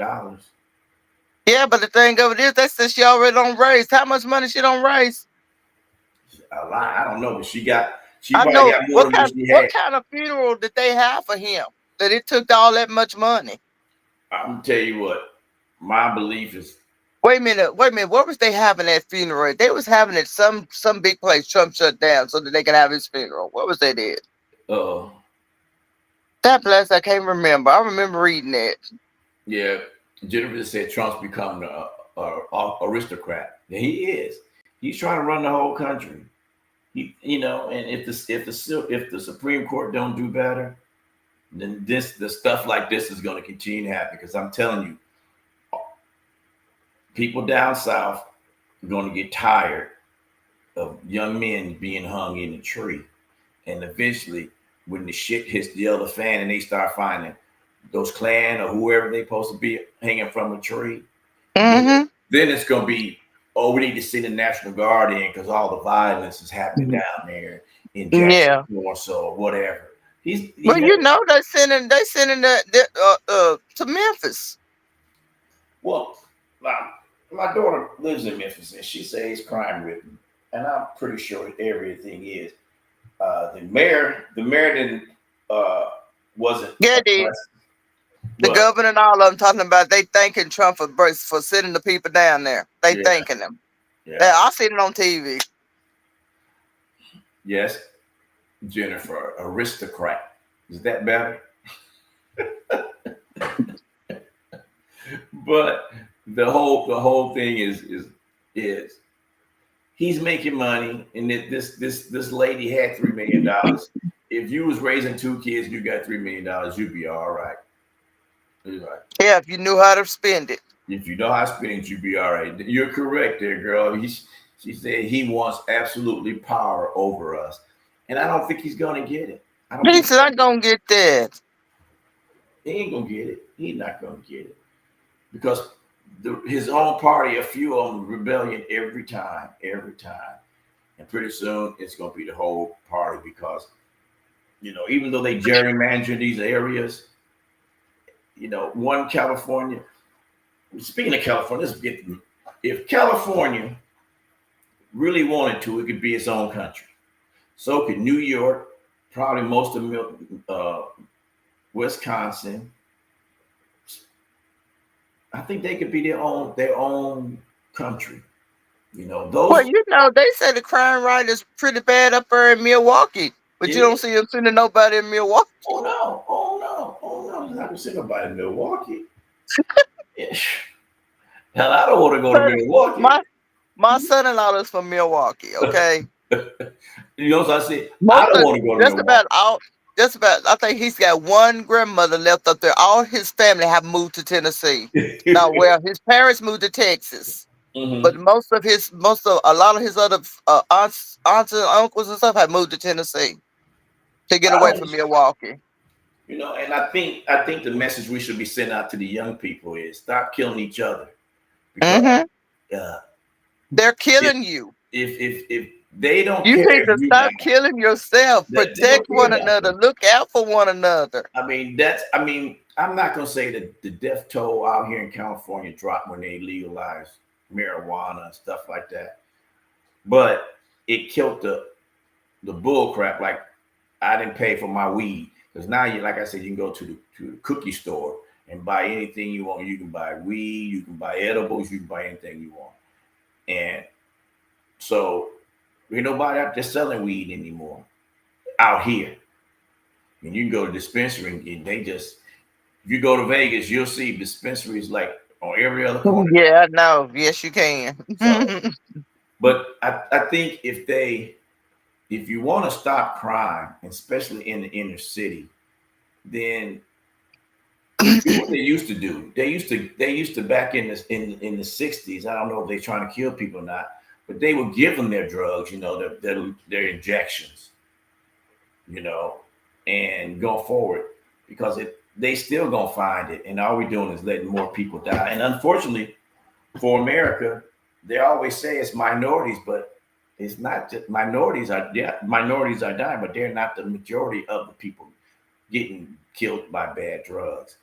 Yeah, but the thing of it is, that says she already don't raise. How much money she don't raise? A lot. I don't know, but she I probably know got more than what she what had. kind of funeral did they have for him that it took all that much money? I'm gonna tell you what, my belief is Wait a minute, wait a minute. What was they having at funeral? They was having it some big place Trump shut down so that they can have his funeral. What was that at? uh That place I can't remember. I remember reading that. yeah, Jennifer said Trump's becoming a aristocrat. Yeah, he is. He's trying to run the whole country. And if the Supreme Court don't do better, then the stuff like this is going to continue to happen. Because I'm telling you, people down south are going to get tired of young men being hung in a tree, and eventually, when the shit hits the other fan and they start finding those Klan or whoever they supposed to be hanging from a tree, then, Mm-hmm. then it's going to be, oh, we need to send the National Guard in because all the violence is happening down there in Jackson, Yeah. or so, or whatever. He Well, has, you know they sending to Memphis. well, my daughter lives in Memphis and she says crime ridden, and I'm pretty sure everything is. The mayor didn't wasn't Yeah, they oppressive, the but governor and all of them talking about they thanking Trump for sending the people down there. They yeah, thanking them. yeah, Yeah, I seen it on TV. yes, Jennifer, aristocrat. Is that better? But the whole thing is he's making money, and this lady had $3 million. If you was raising two kids, you got $3 million, you'd be all right. You're right. Yeah, if you knew how to spend it. If you know how to spend it, you'd be all right. You're correct there, girl. She said he wants absolutely power over us, and I don't think he's gonna get it. I don't He think said, "I don't get that." he ain't gonna get it. He's not gonna get it because his own party, a few of them, rebellion every time, and pretty soon it's gonna be the whole party because even though they gerrymander these areas, one California. Speaking of California, if California really wanted to, it could be its own country. So could New York, probably most of Wisconsin. I think they could be their own country. Well, Those. they say the crime rate is pretty bad up there in Milwaukee, but you don't It, see them sending nobody in Milwaukee. oh no! Oh no! Oh no! There's not gonna say nobody in Milwaukee. Yeah. Hell, I don't want to go to Milwaukee. My my son-in-law is from Milwaukee. Okay, So I said I most don't of want to go to just Milwaukee. about all, just about. I think he's got one grandmother left up there. All his family have moved to Tennessee. Now, well, his parents moved to Texas. But most of a lot of his other aunts and uncles and stuff had moved to Tennessee to get I away don't from Milwaukee. and I think the message we should be sending out to the young people is stop killing each other because uh, They're if killing you. if they don't You care need to if you die, stop killing yourself. they Protect don't care one about another. that. Look out for one another. I'm not gonna say that the death toll out here in California dropped when they legalized marijuana and stuff like that, but it killed the bull crap. Like I didn't pay for my weed because now you, like I said, you can go to the cookie store and buy anything you want. You can buy weed, you can buy edibles, you can buy anything you want, and so ain't nobody out there selling weed anymore out here. And you can go to dispensary and they just, if you go to Vegas, you'll see dispensaries like on every other corner. Yeah, I know. Yes, you can. So, but I think if you want to stop crime, especially in the inner city, then do what they used to do. They used to back in the 60s. I don't know if they're trying to kill people or not, but they would give them their drugs, their injections, and go forward because they still gonna find it, and all we're doing is letting more people die. And unfortunately for America, they always say it's minorities, but it's not just minorities are dying, but they're not the majority of the people getting killed by bad drugs.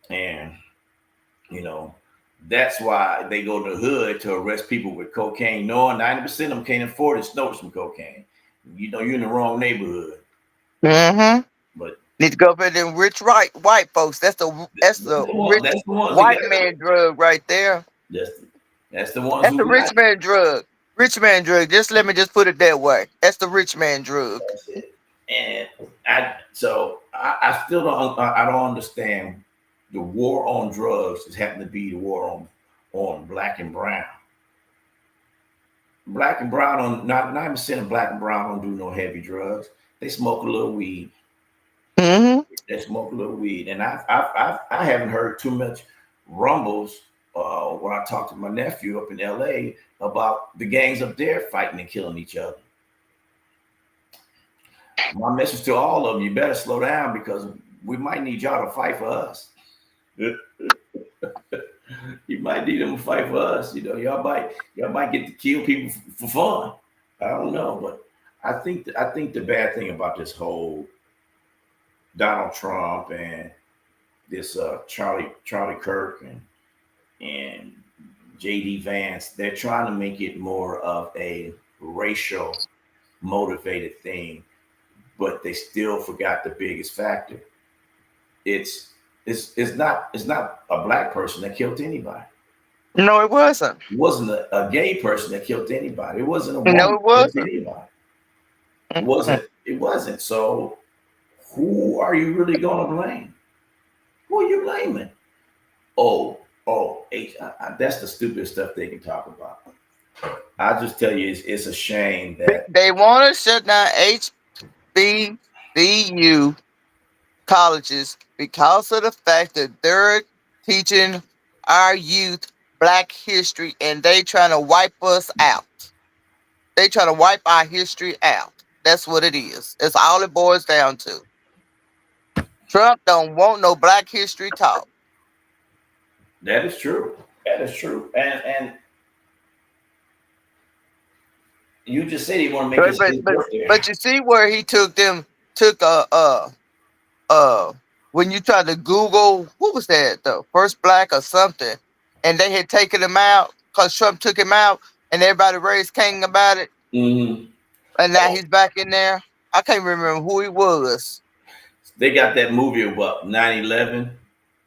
And that's why they go to the hood to arrest people with cocaine, knowing 90% of them can't afford to snort some cocaine. You're in the wrong neighborhood. But Need to go up in them rich white folks. That's the rich that's the ones that white got man drug right there. that's the ones That's who the rich got man drug. Rich man drug. Just let me just put it that way. That's the rich man drug. it. And I still don't understand the war on drugs is happening to be the war on black and brown. Black and brown on not 9% of black and brown don't do no heavy drugs. They smoke a little weed. They smoke a little weed, and I haven't heard too much rumbles when I talked to my nephew up in L.A. about the gangs up there fighting and killing each other. My message to all of them: you better slow down because we might need y'all to fight for us. You might need them to fight for us. Y'all might get to kill people for fun. I don't know, but I think the bad thing about this whole Donald Trump and this Charlie Kirk and JD Vance, they're trying to make it more of a racial motivated thing, but they still forgot the biggest factor. It's not a black person that killed anybody. No, it wasn't. It wasn't a gay person that killed anybody. It wasn't a No, woman it that killed wasn't. anybody. It wasn't. So who are you really gonna blame? Who are you blaming? Oh, that's the stupidest stuff they can talk about. I just tell you, it's a shame that They want to shut down HBCU colleges because of the fact that they're teaching our youth Black history and they trying to wipe us out. They trying to wipe our history out. That's what it is. That's all it boils down to. Trump don't want no Black history taught. that is true. That is true. And you just said he want to make But his, but his but, birthday. but you see where he took uh when you tried to Google what was that the first black or something, and they had taken him out because Trump took him out, and everybody raised King about it, Mm-hmm. and now he's back in there. I can't remember who he was. They got that movie about 9/11.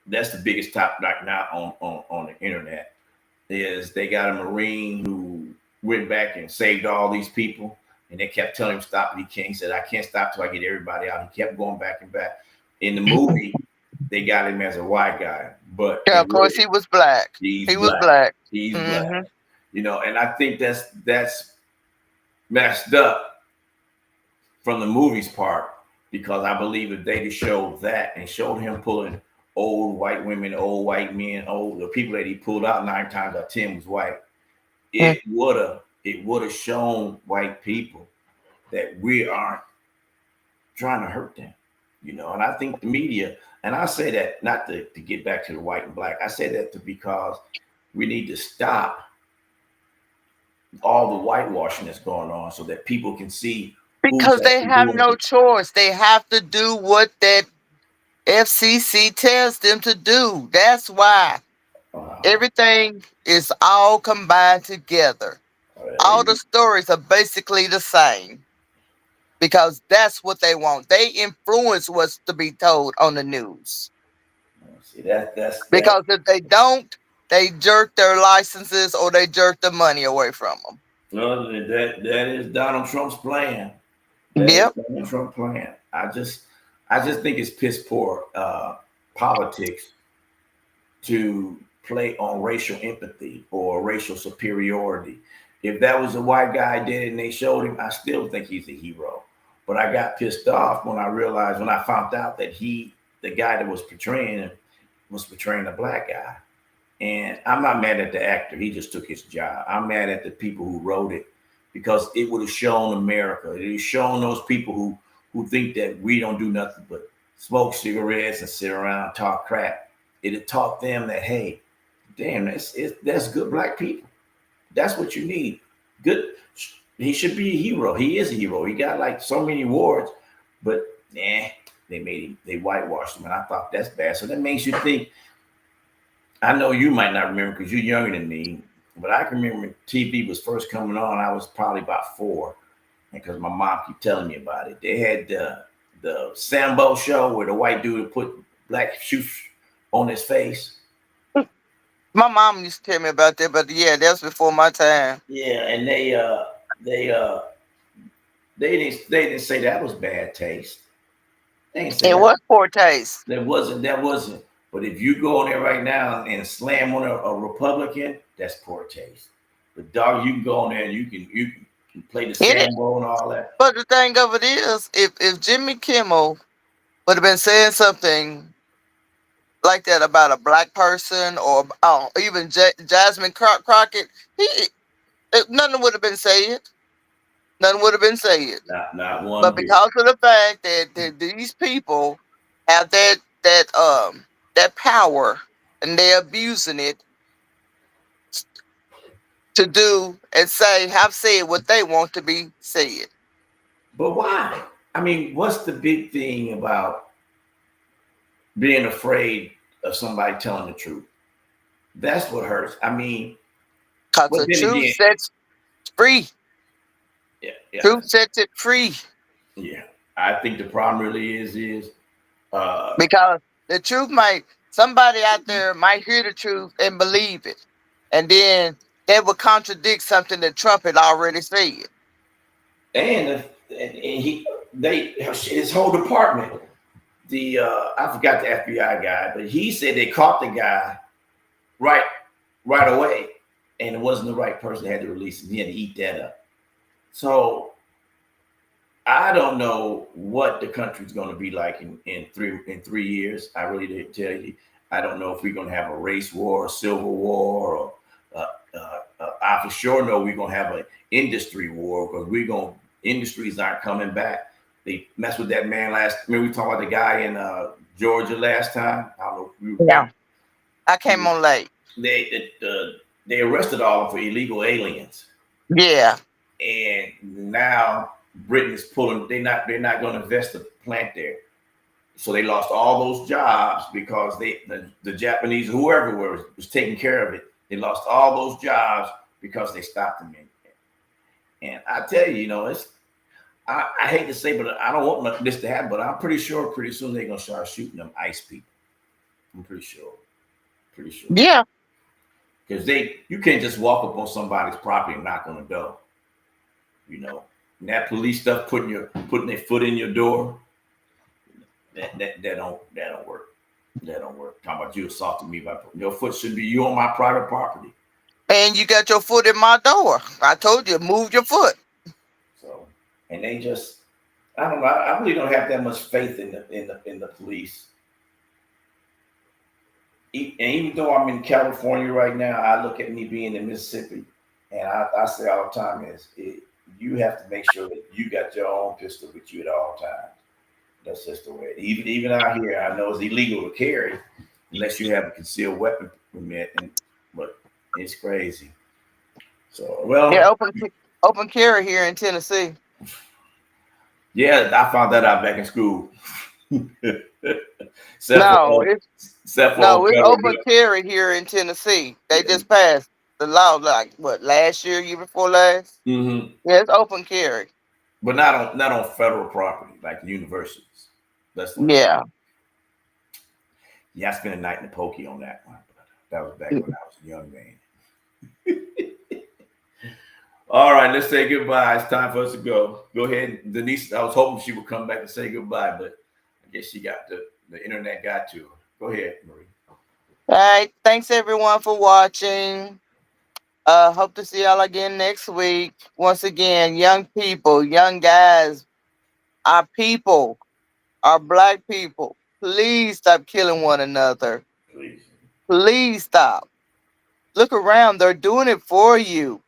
That's the biggest top right now on the internet. Is they got a Marine who went back and saved all these people, and they kept telling him stop. He can't. He said, "I can't stop till I get everybody out." He kept going back and back. In the movie, they got him as a white guy, but Yeah, of course he was black. he's He was black. black. He's black. Hmm. And I think that's messed up from the movie's part because I believe if they just showed that and showed him pulling old white women, old white men, the people that he pulled out 9 times out of 10 was white. it would have shown white people that we aren't trying to hurt them, And I think the media, and I say that not to get back to the white and black, I say that because we need to stop all the whitewashing that's going on so that people can see who's Because they actually have doing no it. choice. They have to do what that FCC tells them to do. That's why Uh, everything is all combined together. All the stories are basically the same because that's what they want. They influence what's to be told on the news. see that. Because if they don't, they jerk their licenses or they jerk the money away from them. Other than that is Donald Trump's plan. That is Yep. Donald Trump's plan. I just think it's piss poor politics to play on racial empathy or racial superiority. If that was a white guy did it and they showed him, I still think he's a hero. But I got pissed off when I found out that the guy that was portraying him, was portraying a black guy. And I'm not mad at the actor. He just took his job. I'm mad at the people who wrote it because it would have shown America. It would have shown those people who think that we don't do nothing but smoke cigarettes and sit around and talk crap. It had taught them that, hey, damn, that's good black people. That's what you need. Good. He should be a hero. He is a hero. He got like so many awards, but they whitewashed him, and I thought that's bad. So that makes you think. I know you might not remember because you're younger than me, but I can remember when TV was first coming on. I was probably about 4, and because my mom kept telling me about it. They had the Sambo show where the white dude would put black shoes on his face. My mom used to tell me about that, but yeah, that's before my time. Yeah, and they didn't say that was bad taste. They didn't say It that. was poor taste. That wasn't. But if you go in there right now and slam on a Republican, that's poor taste. But dog, you can go in there and you can play the It is. Sambo and all that. But the thing of it is, if Jimmy Kimmel would have been saying something like that about a black person or even Jasmine Crockett, nothing would have been said. Nothing would have been said. Not one But bit. because of the fact that these people have that power and they're abusing it to do and have said what they want to be said. But why? I mean, what's the big thing about being afraid of somebody telling the truth? That's what hurts. I mean, Because but the then truth again, sets free. yeah, Truth sets it free. yeah. I think the problem really is uh Because the truth somebody out there might hear the truth and believe it. And then they would contradict something that Trump had already said. and his whole department, I forgot the FBI guy, but he said they caught the guy right right away, and it wasn't the right person that had to release him. He had to eat that up. So I don't know what the country's going to be like in 3 years. I really didn't tell you. I don't know if we're going to have a race war, a civil war, or I for sure know we're going to have an industry war because industries aren't coming back. They messed with that man we talked about the guy in Georgia last time. I don't know if you Yeah. remember. I came on late. They arrested all of them for illegal aliens. Yeah. And now Britain is pulling. They're not going to invest the plant there, so they lost all those jobs because the Japanese, whoever was taking care of it, they lost all those jobs because they stopped them. And I tell you, it's I hate to say, but I don't want this to happen. But I'm pretty sure pretty soon they're going to start shooting them ICE people. I'm pretty sure. Yeah. Because you can't just walk up on somebody's property and knock on the door. And that police stuff putting their foot in your door, that don't work. That don't work. Talking about you assaulting me your foot should be you on my private property. And you got your foot in my door. I told you, move your foot. So, and they just, I don't know. I really don't have that much faith in the police. And even though I'm in California right now, I look at me being in Mississippi, And I say all the time you have to make sure that you got your own pistol with you at all times. That's just the way. Even out here, I know it's illegal to carry unless you have a concealed weapon permit, but it's crazy. So Yeah, well, open carry here in Tennessee. yeah, I found that out back in school. except No, for except for it's federal open government. carry here in Tennessee. They Yeah. just passed the law like what, last year before last? Mm-hmm. Yeah, it's open carry. But not on federal property like the universities. That's what I'm saying. Yeah. Yeah, I spent a night in the pokey on that one. But that was back when I was a young man. All right, let's say goodbye. It's time for us to go. Go ahead, Denise. I was hoping she would come back and say goodbye, but I guess she got the internet got to her. Go ahead, Marie. All right. Thanks everyone for watching. Hope to see y'all again next week. Once again, young people, young guys, our people, our black people, please stop killing one another. Please. Please stop. Look around. They're doing it for you.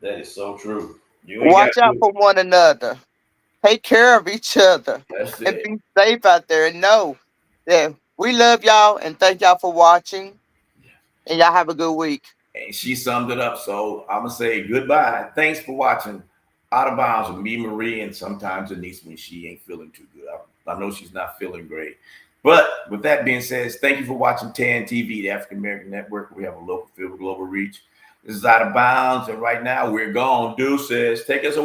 That is so true. You ain't got Watch out to. for one another. Take care of each other. That's And it. be safe out there. And know that we love y'all and thank y'all for watching. And y'all have a good week. And she summed it up. So I'm gonna say goodbye. Thanks for watching Out of Bounds with me, Marie, and sometimes Denise when she ain't feeling too good. I know she's not feeling great. But with that being said, thank you for watching TAN TV, the African American Network. We have a local feel with global reach. This is Out of Bounds, and right now we're gone. Deuces. Take us away.